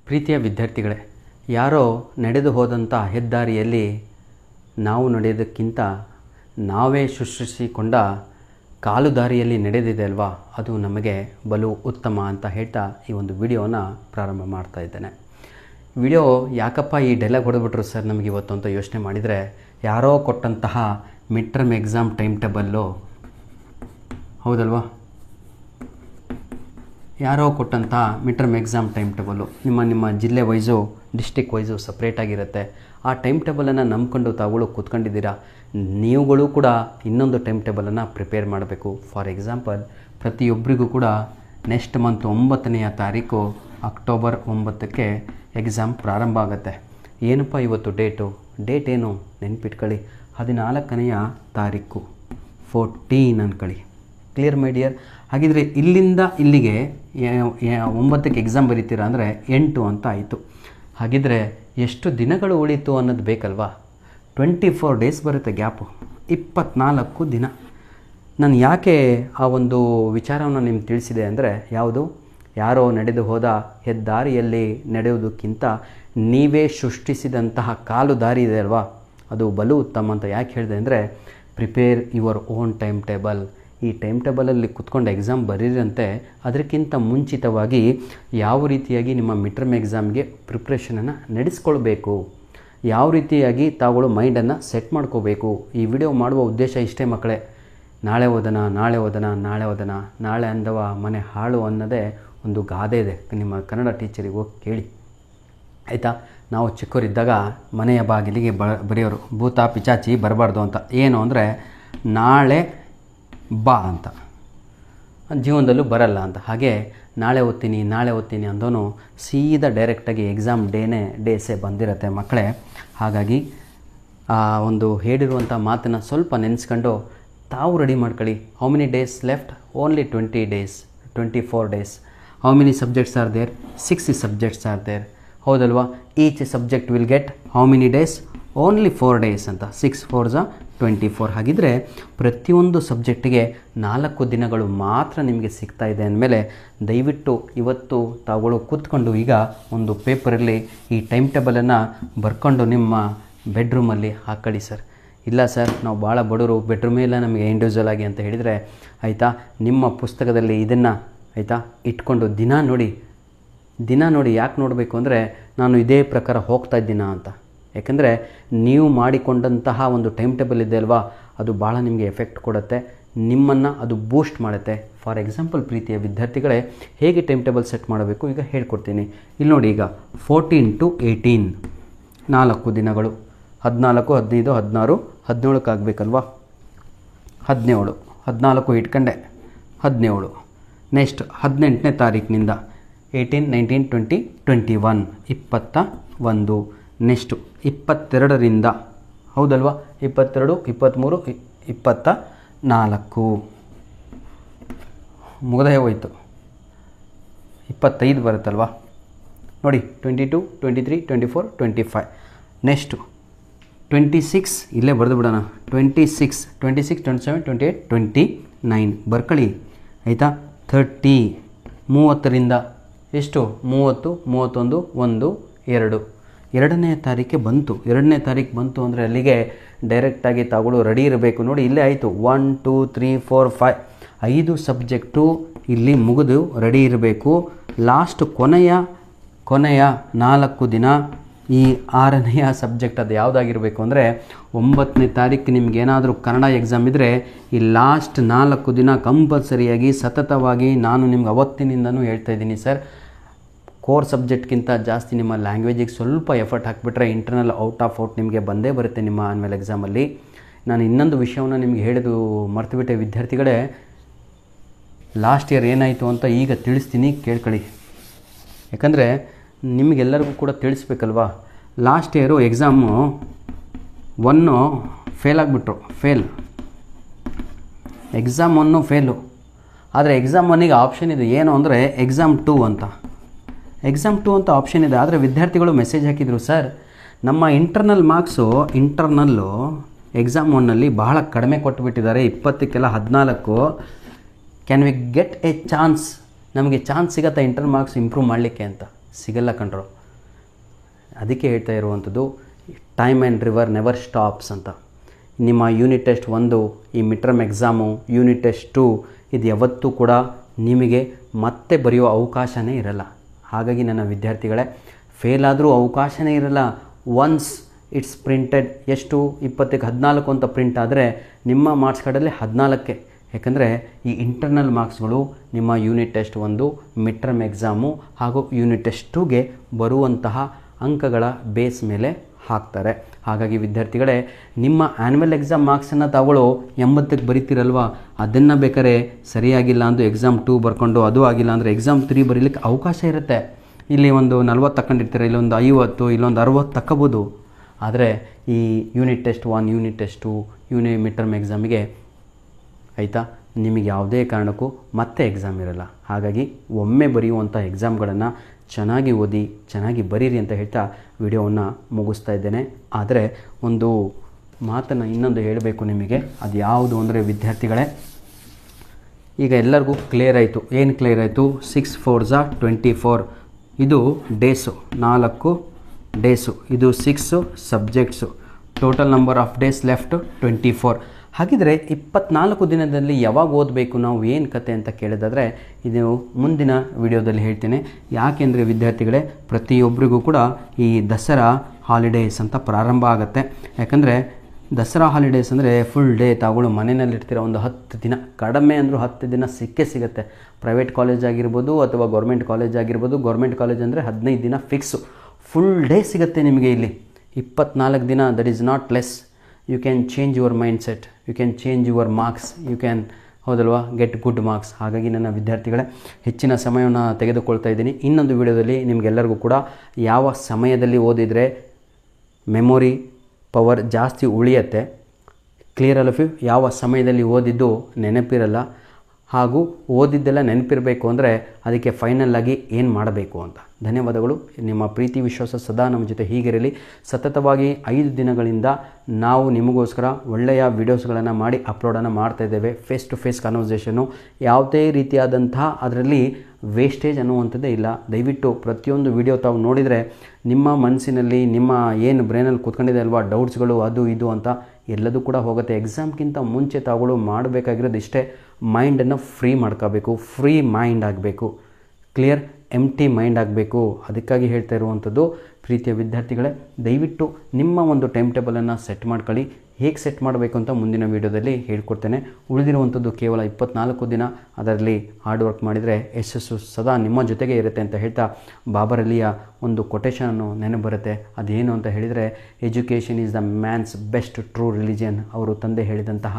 ಪ್ರೀತಿಯ ವಿದ್ಯಾರ್ಥಿಗಳೇ, ಯಾರೋ ನಡೆದು ಹೋದಂಥ ಹೆದ್ದಾರಿಯಲ್ಲಿ ನಾವು ನಡೆಯೋದಕ್ಕಿಂತ ನಾವೇ ಸೃಷ್ಟಿಸಿಕೊಂಡ ಕಾಲು ದಾರಿಯಲ್ಲಿ ನಡೆದಿದೆ ಅಲ್ವಾ, ಅದು ನಮಗೆ ಬಲು ಉತ್ತಮ ಅಂತ ಹೇಳ್ತಾ ಈ ಒಂದು ವಿಡಿಯೋನ ಪ್ರಾರಂಭ ಮಾಡ್ತಾ ಇದ್ದೇನೆ. ವಿಡಿಯೋ ಯಾಕಪ್ಪ ಈ ಡೈಲಾಗ್ ಹೊಡೆದ್ಬಿಟ್ರು ಸರ್ ನಮಗೆ ಇವತ್ತು ಅಂತ ಯೋಚನೆ ಮಾಡಿದರೆ, ಯಾರೋ ಕೊಟ್ಟಂತಹ mid term exam time table, ಹೌದಲ್ವಾ, ಯಾರೋ ಕೊಟ್ಟಂಥ mid term exam time table ನಿಮ್ಮ ಜಿಲ್ಲೆ ವೈಸು ಡಿಸ್ಟಿಕ್ ವೈಸು ಸಪ್ರೇಟಾಗಿರುತ್ತೆ. ಆ ಟೈಮ್ ಟೇಬಲನ್ನು ನಂಬ್ಕೊಂಡು ತಾವುಗಳು ಕೂತ್ಕೊಂಡಿದ್ದೀರಾ. ನೀವುಗಳು ಕೂಡ ಇನ್ನೊಂದು ಟೈಮ್ ಟೇಬಲನ್ನು ಪ್ರಿಪೇರ್ ಮಾಡಬೇಕು. ಫಾರ್ ಎಕ್ಸಾಂಪಲ್, ಪ್ರತಿಯೊಬ್ಬರಿಗೂ ಕೂಡ ನೆಕ್ಸ್ಟ್ ಮಂತ್ 9ನೇ ತಾರೀಕು ಅಕ್ಟೋಬರ್ 9ಕ್ಕೆ ಎಕ್ಸಾಮ್ ಪ್ರಾರಂಭ ಆಗುತ್ತೆ. ಏನಪ್ಪ ಇವತ್ತು ಡೇಟ್ ಏನು ನೆನ್ಪಿಟ್ಕೊಳ್ಳಿ, 14ನೇ ತಾರೀಕು 14 ಅಂದ್ಕೊಳ್ಳಿ. Clear my dear? ಹಾಗಿದ್ರೆ ಇಲ್ಲಿಂದ ಇಲ್ಲಿಗೆ 9ಕ್ಕೆ ಎಕ್ಸಾಮ್ ಬರೀತೀರಾ ಅಂದರೆ 8 ಅಂತ ಆಯಿತು. ಹಾಗಿದ್ರೆ ಎಷ್ಟು ದಿನಗಳು ಉಳಿತು ಅನ್ನೋದು ಬೇಕಲ್ವಾ? 24 ಡೇಸ್ ಬರುತ್ತೆ ಗ್ಯಾಪು, 24 ದಿನ. ನಾನು ಯಾಕೆ ಆ ಒಂದು ವಿಚಾರವನ್ನು ನಿಮ್ಗೆ ತಿಳಿಸಿದೆ ಅಂದರೆ, ಯಾರೋ ನಡೆದು ಹೋದ ಹೆದ್ದಾರಿಯಲ್ಲಿ ನಡೆಯುವುದಕ್ಕಿಂತ ನೀವೇ ಸೃಷ್ಟಿಸಿದಂತಹ ಕಾಲು ದಾರಿ ಇದೆ ಅಲ್ವಾ, ಅದು ಬಲು ಉತ್ತಮ ಅಂತ ಯಾಕೆ ಹೇಳಿದೆ ಅಂದರೆ, prepare your own time table. ಈ ಟೈಮ್ ಟೇಬಲಲ್ಲಿ ಕುತ್ಕೊಂಡು ಎಕ್ಸಾಮ್ ಬರೀರಂತೆ ಅದಕ್ಕಿಂತ ಮುಂಚಿತವಾಗಿ ಯಾವ ರೀತಿಯಾಗಿ ನಿಮ್ಮ ಮಿಡ್ ಟರ್ಮ್ ಎಕ್ಸಾಮ್ಗೆ ಪ್ರಿಪ್ರೇಷನನ್ನು ನಡೆಸ್ಕೊಳ್ಬೇಕು, ಯಾವ ರೀತಿಯಾಗಿ ತಾವುಗಳು ಮೈಂಡನ್ನು ಸೆಟ್ ಮಾಡ್ಕೋಬೇಕು. ಈ ವಿಡಿಯೋ ಮಾಡುವ ಉದ್ದೇಶ ಇಷ್ಟೇ ಮಕ್ಕಳೇ. ನಾಳೆ ಓದೋಣ, ನಾಳೆ ಅಂದವ ಮನೆ ಹಾಳು ಅನ್ನೋದೇ ಒಂದು ಗಾದೆ ಇದೆ. ನಿಮ್ಮ ಕನ್ನಡ ಟೀಚರಿಗೆ ಹೋಗಿ ಕೇಳಿ ಆಯಿತಾ. ನಾವು ಚಿಕ್ಕವರಿದ್ದಾಗ ಮನೆಯ ಬಾಗಿಲಿಗೆ ಬರೆಯೋರು, ಭೂತ ಪಿಚಾಚಿ ಬರಬಾರ್ದು ಅಂತ. ಏನು ಅಂದರೆ ನಾಳೆ ಬಾ ಅಂತ, ಜೀವನದಲ್ಲೂ ಬರಲ್ಲ ಅಂತ. ಹಾಗೆ ನಾಳೆ ಓದ್ತೀನಿ ಅಂದೋನು ಸೀದಾ ಡೈರೆಕ್ಟಾಗಿ ಎಕ್ಸಾಮ್ ಡೇಸೇ ಬಂದಿರತ್ತೆ ಮಕ್ಕಳೇ. ಹಾಗಾಗಿ ಆ ಒಂದು ಹೇಳಿರುವಂಥ ಮಾತನ್ನು ಸ್ವಲ್ಪ ನೆನೆಸ್ಕೊಂಡು ತಾವು ರೆಡಿ ಮಾಡ್ಕೊಳ್ಳಿ. How many days left? Only 20 days, 24 days. How many subjects are there? 6 subjects are there. ಹೌದಲ್ವಾ? Each subject will get how many days? Only 4 days ಅಂತ. 6 4s 24. ಹಾಗಿದ್ರೆ ಪ್ರತಿಯೊಂದು ಸಬ್ಜೆಕ್ಟಿಗೆ 4 ದಿನಗಳು ಮಾತ್ರ ನಿಮಗೆ ಸಿಗ್ತಾ ಇದೆ ಅಂದಮೇಲೆ, ದಯವಿಟ್ಟು ಇವತ್ತು ತಾವುಗಳು ಕೂತ್ಕೊಂಡು ಈಗ ಒಂದು ಪೇಪರಲ್ಲಿ ಈ ಟೈಮ್ ಟೇಬಲನ್ನು ಬರ್ಕೊಂಡು ನಿಮ್ಮ ಬೆಡ್ರೂಮಲ್ಲಿ ಹಾಕೊಳ್ಳಿ ಸರ್. ಇಲ್ಲ ಸರ್ ನಾವು ಭಾಳ ಬಡವರು, ಬೆಡ್ರೂಮೇ ಇಲ್ಲ ನಮಗೆ ಇಂಡಿವಿಜುವಲ್ ಆಗಿ ಅಂತ ಹೇಳಿದರೆ ಆಯಿತಾ, ನಿಮ್ಮ ಪುಸ್ತಕದಲ್ಲಿ ಇದನ್ನು ಆಯಿತಾ ಇಟ್ಕೊಂಡು ದಿನ ನೋಡಿ. ಯಾಕೆ ನೋಡಬೇಕು ಅಂದರೆ, ನಾನು ಇದೇ ಪ್ರಕಾರ ಹೋಗ್ತಾ ಇದ್ದೀನಾ ಅಂತ. ಯಾಕೆಂದರೆ ನೀವು ಮಾಡಿಕೊಂಡಂತಹ ಒಂದು ಟೈಮ್ ಟೇಬಲ್ ಇದೆ ಅಲ್ವಾ, ಅದು ಭಾಳ ನಿಮಗೆ ಎಫೆಕ್ಟ್ ಕೊಡುತ್ತೆ, ನಿಮ್ಮನ್ನು ಅದು ಬೂಸ್ಟ್ ಮಾಡುತ್ತೆ. ಫಾರ್ ಎಕ್ಸಾಂಪಲ್ ಪ್ರೀತಿಯ ವಿದ್ಯಾರ್ಥಿಗಳೇ, ಹೇಗೆ ಟೈಮ್ ಟೇಬಲ್ ಸೆಟ್ ಮಾಡಬೇಕು ಈಗ ಹೇಳ್ಕೊಡ್ತೀನಿ. ಇಲ್ಲಿ ನೋಡಿ, ಈಗ 14 to 18 4 ದಿನಗಳು, 14 15 16 17ಕ್ಕೆ ಆಗಬೇಕಲ್ವಾ, 17 14 ಇಟ್ಕೊಂಡೆ 17. ನೆಕ್ಸ್ಟ್ 18ನೇ ತಾರೀಕಿನಿಂದ 18 19 20 21 21. ನೆಕ್ಸ್ಟು 22ರಿಂದ, ಹೌದಲ್ವಾ, 22 23 24 ಮುಗದೇ ಹೋಯ್ತು. 25 ಬರುತ್ತಲ್ವಾ ನೋಡಿ, 22 23 24 25. ನೆಕ್ಸ್ಟು 26, ಇಲ್ಲೇ ಬರೆದು ಬಿಡೋಣ, 26 27 28 29 ಬರ್ಕೊಳ್ಳಿ ಆಯಿತಾ. 30 30ರಿಂದ ಎಷ್ಟು? 30 31 1 2. 2ನೇ ತಾರೀಕೆ ಬಂತು. 2ನೇ ತಾರೀಕು ಬಂತು ಅಂದರೆ ಅಲ್ಲಿಗೆ ಡೈರೆಕ್ಟಾಗಿ ತಾವುಗಳು ರೆಡಿ ಇರಬೇಕು. ನೋಡಿ ಇಲ್ಲೇ ಆಯಿತು, 1 2 3 4 5 5 ಸಬ್ಜೆಕ್ಟು ಇಲ್ಲಿ ಮುಗಿದು ರೆಡಿ ಇರಬೇಕು. ಲಾಸ್ಟ್ ಕೊನೆಯ 4 ದಿನ ಈ 6ನೇ ಸಬ್ಜೆಕ್ಟ್ ಅದು ಯಾವುದಾಗಿರಬೇಕು ಅಂದರೆ, 9ನೇ ತಾರೀಕು ನಿಮಗೇನಾದರೂ ಕನ್ನಡ ಎಕ್ಸಾಮ್ ಇದ್ದರೆ ಈ ಲಾಸ್ಟ್ 4 ದಿನ ಕಂಪಲ್ಸರಿಯಾಗಿ ಸತತವಾಗಿ ನಾನು ನಿಮ್ಗೆ ಅವತ್ತಿನಿಂದನೂ ಹೇಳ್ತಾ ಇದ್ದೀನಿ ಸರ್, ಕೋರ್ ಸಬ್ಜೆಕ್ಟ್ಗಿಂತ ಜಾಸ್ತಿ ನಿಮ್ಮ ಲ್ಯಾಂಗ್ವೇಜಿಗೆ ಸ್ವಲ್ಪ ಎಫರ್ಟ್ ಹಾಕಿಬಿಟ್ರೆ ಇಂಟರ್ನಲ್ ಔಟ್ ನಿಮಗೆ ಬಂದೇ ಬರುತ್ತೆ ನಿಮ್ಮ ಆನ್ಮೇಲೆ ಎಕ್ಸಾಮಲ್ಲಿ. ನಾನು ಇನ್ನೊಂದು ವಿಷಯವನ್ನು ನಿಮಗೆ ಹೇಳಿದು ಮರ್ತುಬಿಟ್ಟೆ ವಿದ್ಯಾರ್ಥಿಗಳೇ, ಲಾಸ್ಟ್ ಇಯರ್ ಏನಾಯಿತು ಅಂತ ಈಗ ತಿಳಿಸ್ತೀನಿ, ಕೇಳ್ಕೊಳ್ಳಿ. ಯಾಕಂದರೆ ನಿಮಗೆಲ್ಲರಿಗೂ ಕೂಡ ತಿಳಿಸ್ಬೇಕಲ್ವಾ. ಲಾಸ್ಟ್ ಇಯರು ಎಕ್ಸಾಮು 1 ಫೇಲ್ ಆಗಿಬಿಟ್ರು, ಎಕ್ಸಾಮ್ 1 ಫೇಲು. ಆದರೆ ಎಕ್ಸಾಮ್ 1ಗೆ ಆಪ್ಷನ್ ಇದೆ, ಏನು ಅಂದರೆ ಎಕ್ಸಾಮ್ 2 ಅಂತ ಆಪ್ಷನ್ ಇದೆ. ಆದರೆ ವಿದ್ಯಾರ್ಥಿಗಳು ಮೆಸೇಜ್ ಹಾಕಿದರು, ಸರ್ ನಮ್ಮ ಇಂಟರ್ನಲ್ ಮಾರ್ಕ್ಸು ಎಕ್ಸಾಮ್ 1ನಲ್ಲಿ ಬಹಳ ಕಡಿಮೆ ಕೊಟ್ಟುಬಿಟ್ಟಿದ್ದಾರೆ, 20ಕ್ಕೆಲ್ಲ 14. Can we get A chance? ನಮಗೆ ಚಾನ್ಸ್ ಸಿಗತ್ತಾ ಇಂಟರ್ನಲ್ ಮಾರ್ಕ್ಸ್ ಇಂಪ್ರೂವ್ ಮಾಡಲಿಕ್ಕೆ ಅಂತ? ಸಿಗಲ್ಲ ಕಣ್ರು. ಅದಕ್ಕೆ ಹೇಳ್ತಾ ಇರುವಂಥದ್ದು time and river never stops ಅಂತ. ನಿಮ್ಮ ಯೂನಿಟ್ ಟೆಸ್ಟ್ 1, ಈ mid term exam, unit test 2 ಇದು ಯಾವತ್ತೂ ಕೂಡ ನಿಮಗೆ ಮತ್ತೆ ಬರೆಯೋ ಅವಕಾಶವೇ ಇರಲ್ಲ. ಹಾಗಾಗಿ ನನ್ನ ವಿದ್ಯಾರ್ಥಿಗಳೇ, ಫೇಲ್ ಆದರೂ ಅವಕಾಶವೇ ಇರಲ್ಲ. ಒನ್ಸ್ ಇಟ್ಸ್ ಪ್ರಿಂಟೆಡ್, ಎಷ್ಟು 20ಕ್ಕೆ 14 ಅಂತ ಪ್ರಿಂಟ್ ಆದರೆ ನಿಮ್ಮ ಮಾರ್ಕ್ಸ್ ಕಾರ್ಡಲ್ಲಿ 14. ಯಾಕಂದರೆ ಈ ಇಂಟರ್ನಲ್ ಮಾರ್ಕ್ಸ್ಗಳು ನಿಮ್ಮ unit test 1, mid term exam ಹಾಗೂ ಯೂನಿಟ್ ಟೆಸ್ಟ್ 2ಗೆ ಬರುವಂತಹ ಅಂಕಗಳ ಬೇಸ್ ಮೇಲೆ ಹಾಕ್ತಾರೆ. ಹಾಗಾಗಿ ವಿದ್ಯಾರ್ಥಿಗಳೇ, ನಿಮ್ಮ ಆ್ಯನ್ಯುವಲ್ ಎಕ್ಸಾಮ್ ಮಾರ್ಕ್ಸನ್ನು ತಗೊಳ್ಳೋ 80ಕ್ಕೆ ಬರೀತಿರಲ್ವ, ಅದನ್ನು ಬೇಕಾದ್ರೆ ಸರಿಯಾಗಿಲ್ಲ ಅಂದು ಎಕ್ಸಾಮ್ 2 ಬರ್ಕೊಂಡು ಅದು ಆಗಿಲ್ಲ ಅಂದರೆ ಎಕ್ಸಾಮ್ 3 ಬರೀಲಿಕ್ಕೆ ಅವಕಾಶ ಇರುತ್ತೆ. ಇಲ್ಲಿ ಒಂದು 40 ತಗೊಂಡಿರ್ತೀರ, ಇಲ್ಲೊಂದು 50, ಇಲ್ಲೊಂದು 60 ತಗೋಬೋದು. ಆದರೆ ಈ unit test 1, unit test 2, mid term ಎಕ್ಸಾಮಿಗೆ ಆಯಿತಾ, ನಿಮಗೆ ಯಾವುದೇ ಕಾರಣಕ್ಕೂ ಮತ್ತೆ ಎಕ್ಸಾಮ್ ಇರಲ್ಲ. ಹಾಗಾಗಿ ಒಮ್ಮೆ ಬರೆಯುವಂಥ ಎಕ್ಸಾಮ್ಗಳನ್ನು ಚೆನ್ನಾಗಿ ಓದಿ, ಚೆನ್ನಾಗಿ ಬರೀರಿ ಅಂತ ಹೇಳ್ತಾ ವಿಡಿಯೋವನ್ನು ಮುಗಿಸ್ತಾ ಇದ್ದೇನೆ. ಆದರೆ ಒಂದು ಮಾತನ್ನು ಇನ್ನೊಂದು ಹೇಳಬೇಕು ನಿಮಗೆ. ಅದು ಯಾವುದು ಅಂದರೆ ವಿದ್ಯಾರ್ಥಿಗಳೇ, ಈಗ ಎಲ್ಲರಿಗೂ ಕ್ಲಿಯರ್ ಆಯಿತು. ಏನು ಕ್ಲಿಯರ್ ಆಯಿತು? 6 4 24 ಇದು ಡೇಸು, 4 ಡೇಸು, ಇದು 6 subjects. Total number of days left 24. ಹಾಗಿದ್ರೆ 24 ದಿನದಲ್ಲಿ ಯಾವಾಗ ಓದಬೇಕು ನಾವು, ಏನು ಕತೆ ಅಂತ ಕೇಳಿದಾದರೆ ಇದು ಮುಂದಿನ ವಿಡಿಯೋದಲ್ಲಿ ಹೇಳ್ತೇನೆ. ಯಾಕೆಂದರೆ ವಿದ್ಯಾರ್ಥಿಗಳೇ, ಪ್ರತಿಯೊಬ್ಬರಿಗೂ ಕೂಡ ಈ ದಸರಾ ಹಾಲಿಡೇಸ್ ಅಂತ ಪ್ರಾರಂಭ ಆಗುತ್ತೆ. ಯಾಕಂದರೆ ದಸರಾ ಹಾಲಿಡೇಸ್ ಅಂದರೆ ಫುಲ್ ಡೇ ತಾಗಳು ಮನೆಯಲ್ಲಿರ್ತೀರ. ಒಂದು 10 ದಿನ, ಕಡಿಮೆ ಅಂದರೂ 10 ದಿನ ಸಿಗುತ್ತೆ. ಪ್ರೈವೇಟ್ ಕಾಲೇಜ್ ಆಗಿರ್ಬೋದು ಅಥವಾ ಗೌರ್ಮೆಂಟ್ ಕಾಲೇಜ್ ಆಗಿರ್ಬೋದು. ಗೌರ್ಮೆಂಟ್ ಕಾಲೇಜ್ ಅಂದರೆ 15 ದಿನ ಫಿಕ್ಸು, ಫುಲ್ ಡೇ ಸಿಗುತ್ತೆ ನಿಮಗೆ ಇಲ್ಲಿ. 24 ದಿನ, that is not less. You can change your mind set, you can change your marks, you can, ಹೌದಲ್ವಾ, ಗೆಟ್ ಗುಡ್ ಮಾರ್ಕ್ಸ್. ಹಾಗಾಗಿ ನನ್ನ ವಿದ್ಯಾರ್ಥಿಗಳೇ, ಹೆಚ್ಚಿನ ಸಮಯವನ್ನು ತೆಗೆದುಕೊಳ್ತಾ ಇದ್ದೀನಿ. ಇನ್ನೊಂದು ವಿಡಿಯೋದಲ್ಲಿ ನಿಮಗೆಲ್ಲರಿಗೂ ಕೂಡ ಯಾವ ಸಮಯದಲ್ಲಿ ಓದಿದರೆ ಮೆಮೊರಿ ಪವರ್ ಜಾಸ್ತಿ ಉಳಿಯುತ್ತೆ, ಕ್ಲಿಯರ್ ಆಲ್ ಆಫ್ ಯು, ಯಾವ ಸಮಯದಲ್ಲಿ ಓದಿದ್ದು ನೆನಪಿರಲ್ಲ, ಹಾಗೂ ಓದಿದ್ದೆಲ್ಲ ನೆನಪಿರಬೇಕು ಅಂದರೆ ಅದಕ್ಕೆ ಫೈನಲ್ಲಾಗಿ ಏನು ಮಾಡಬೇಕು ಅಂತ. ಧನ್ಯವಾದಗಳು. ನಿಮ್ಮ ಪ್ರೀತಿ ವಿಶ್ವಾಸ ಸದಾ ನಮ್ಮ ಜೊತೆ ಹೀಗಿರಲಿ. ಸತತವಾಗಿ 5 ದಿನಗಳಿಂದ ನಾವು ನಿಮಗೋಸ್ಕರ ಒಳ್ಳೆಯ ವಿಡಿಯೋಸ್ಗಳನ್ನು ಮಾಡಿ ಅಪ್ಲೋಡನ್ನು ಮಾಡ್ತಾಯಿದ್ದೇವೆ. ಫೇಸ್ ಟು ಫೇಸ್ ಕನ್ವರ್ಸೇಷನು, ಯಾವುದೇ ರೀತಿಯಾದಂತಹ ಅದರಲ್ಲಿ ವೇಸ್ಟೇಜ್ ಅನ್ನುವಂಥದ್ದೇ ಇಲ್ಲ. ದಯವಿಟ್ಟು ಪ್ರತಿಯೊಂದು ವಿಡಿಯೋ ತಾವು ನೋಡಿದರೆ ನಿಮ್ಮ ಮನಸ್ಸಿನಲ್ಲಿ, ನಿಮ್ಮ ಏನು ಬ್ರೈನಲ್ಲಿ ಕೂತ್ಕೊಂಡಿದೆ ಅಲ್ವಾ ಡೌಟ್ಸ್ಗಳು, ಅದು ಇದು ಅಂತ ಎಲ್ಲದೂ ಕೂಡ ಹೋಗುತ್ತೆ. ಎಕ್ಸಾಮ್ಗಿಂತ ಮುಂಚೆ ತಾವುಗಳು ಮಾಡಬೇಕಾಗಿರೋದು ಇಷ್ಟೇ, ಮೈಂಡನ್ನು ಫ್ರೀ ಮಾಡ್ಕೋಬೇಕು. ಫ್ರೀ ಮೈಂಡ್ ಆಗಬೇಕು, ಕ್ಲಿಯರ್ ಎಂಟಿ ಮೈಂಡ್ ಆಗಬೇಕು. ಅದಕ್ಕಾಗಿ ಹೇಳ್ತಾ ಇರುವಂಥದ್ದು ಪ್ರೀತಿಯ ವಿದ್ಯಾರ್ಥಿಗಳೇ, ದಯವಿಟ್ಟು ನಿಮ್ಮ ಒಂದು ಟೈಮ್ ಟೇಬಲನ್ನು ಸೆಟ್ ಮಾಡ್ಕೊಳ್ಳಿ. ಹೇಗೆ ಸೆಟ್ ಮಾಡಬೇಕು ಅಂತ ಮುಂದಿನ ವೀಡಿಯೋದಲ್ಲಿ ಹೇಳ್ಕೊಡ್ತೇನೆ. ಉಳಿದಿರುವಂಥದ್ದು ಕೇವಲ 24 ದಿನ. ಅದರಲ್ಲಿ ಹಾರ್ಡ್ ವರ್ಕ್ ಮಾಡಿದರೆ ಯಶಸ್ಸು ಸದಾ ನಿಮ್ಮ ಜೊತೆಗೆ ಇರುತ್ತೆ ಅಂತ ಹೇಳ್ತಾ ಬಾಬರ್ ಅಲಿಯ ಒಂದು ಕೊಟೇಶನ್ನು ನೆನಪು ಬರುತ್ತೆ. ಅದೇನು ಅಂತ ಹೇಳಿದರೆ, education is the man's best true religion. ಅವರು ತಂದೆ ಹೇಳಿದಂತಹ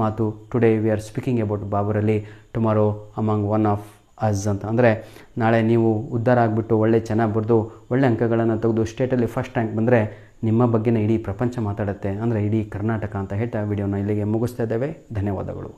ಮಾತು. Today we are speaking about Babar Ali, tomorrow among one of us ಅಂತ. ಅಂದರೆ ನಾಳೆ ನೀವು ಉದ್ಧಾರ ಆಗಿಬಿಟ್ಟು ಒಳ್ಳೆ ಚೆನ್ನಾಗಿ ಬರೆದು ಒಳ್ಳೆ ಅಂಕಗಳನ್ನು ತೆಗೆದು ಸ್ಟೇಟಲ್ಲಿ ಫಸ್ಟ್ ರ್ಯಾಂಕ್ ಬಂದರೆ ನಿಮ್ಮ ಬಗ್ಗೆನೇ ಇಡೀ ಪ್ರಪಂಚ ಮಾತಾಡುತ್ತೆ, ಅಂದರೆ ಇಡೀ ಕರ್ನಾಟಕ ಅಂತ ಹೇಳ್ತಾ ವಿಡಿಯೋನ ಇಲ್ಲಿಗೆ ಮುಗಿಸ್ತಾ ಇದ್ದೇವೆ. ಧನ್ಯವಾದಗಳು.